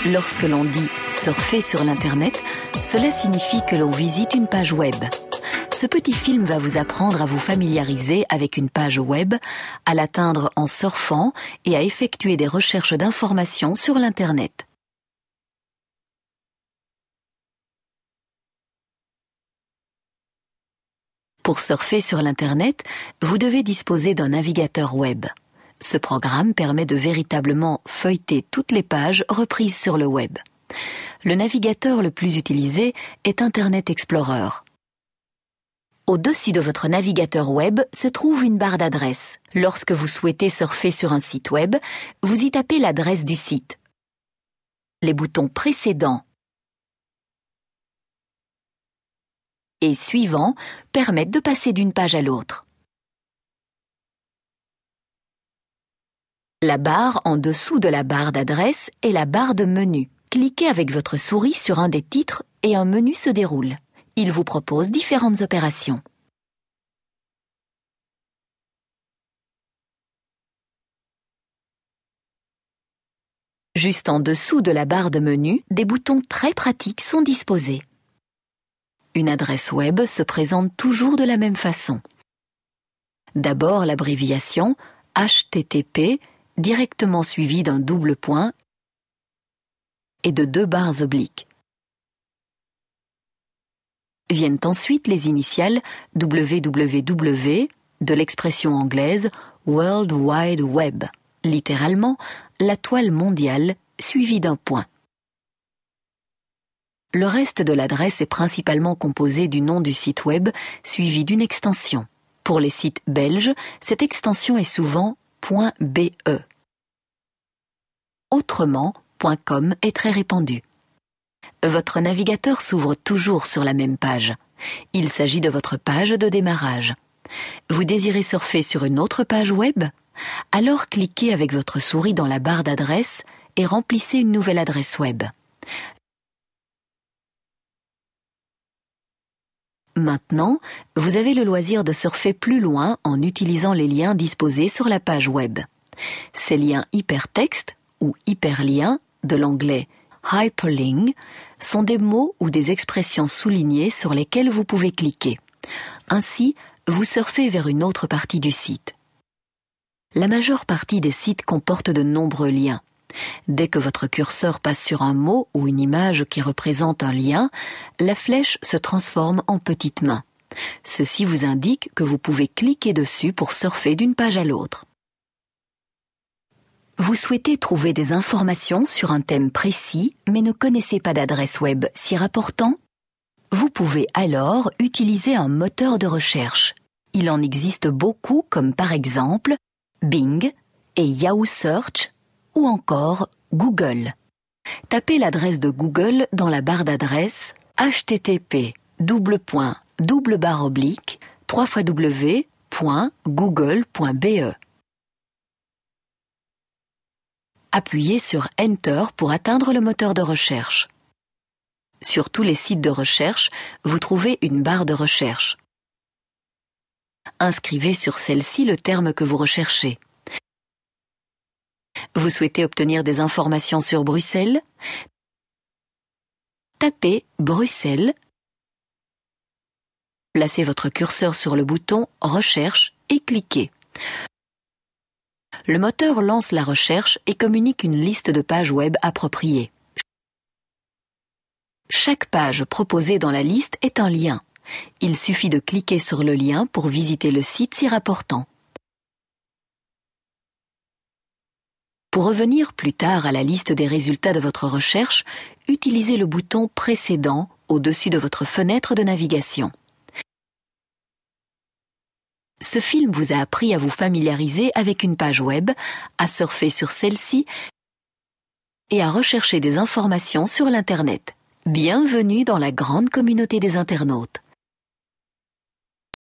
Lorsque l'on dit « surfer sur l'Internet », cela signifie que l'on visite une page web. Ce petit film va vous apprendre à vous familiariser avec une page web, à l'atteindre en surfant et à effectuer des recherches d'informations sur l'Internet. Pour surfer sur l'Internet, vous devez disposer d'un navigateur web. Ce programme permet de véritablement feuilleter toutes les pages reprises sur le web. Le navigateur le plus utilisé est Internet Explorer. Au-dessus de votre navigateur web se trouve une barre d'adresse. Lorsque vous souhaitez surfer sur un site web, vous y tapez l'adresse du site. Les boutons précédents et suivants permettent de passer d'une page à l'autre. La barre en dessous de la barre d'adresse est la barre de menu. Cliquez avec votre souris sur un des titres et un menu se déroule. Il vous propose différentes opérations. Juste en dessous de la barre de menu, des boutons très pratiques sont disposés. Une adresse web se présente toujours de la même façon. D'abord l'abréviation HTTP, directement suivie d'un double point et de 2 barres obliques. Viennent ensuite les initiales www de l'expression anglaise World Wide Web, littéralement la toile mondiale suivie d'un point. Le reste de l'adresse est principalement composé du nom du site web suivi d'une extension. Pour les sites belges, cette extension est souvent .be. Autrement, .com est très répandu. Votre navigateur s'ouvre toujours sur la même page. Il s'agit de votre page de démarrage. Vous désirez surfer sur une autre page web? Alors cliquez avec votre souris dans la barre d'adresse et remplissez une nouvelle adresse web. Maintenant, vous avez le loisir de surfer plus loin en utilisant les liens disposés sur la page web. Ces liens hypertextes ou hyperliens, de l'anglais hyperlink, sont des mots ou des expressions soulignées sur lesquelles vous pouvez cliquer. Ainsi, vous surfez vers une autre partie du site. La majeure partie des sites comportent de nombreux liens. Dès que votre curseur passe sur un mot ou une image qui représente un lien, la flèche se transforme en petite main. Ceci vous indique que vous pouvez cliquer dessus pour surfer d'une page à l'autre. Vous souhaitez trouver des informations sur un thème précis, mais ne connaissez pas d'adresse web s'y rapportant? Vous pouvez alors utiliser un moteur de recherche. Il en existe beaucoup comme par exemple Bing et Yahoo Search ou encore Google. Tapez l'adresse de Google dans la barre d'adresse http www.google.be. Appuyez sur Enter pour atteindre le moteur de recherche. Sur tous les sites de recherche, vous trouvez une barre de recherche. Inscrivez sur celle-ci le terme que vous recherchez. Vous souhaitez obtenir des informations sur Bruxelles? Tapez Bruxelles. Placez votre curseur sur le bouton Recherche et cliquez. Le moteur lance la recherche et communique une liste de pages web appropriées. Chaque page proposée dans la liste est un lien. Il suffit de cliquer sur le lien pour visiter le site s'y rapportant. Pour revenir plus tard à la liste des résultats de votre recherche, utilisez le bouton précédent au-dessus de votre fenêtre de navigation. Ce film vous a appris à vous familiariser avec une page web, à surfer sur celle-ci et à rechercher des informations sur l'Internet. Bienvenue dans la grande communauté des internautes.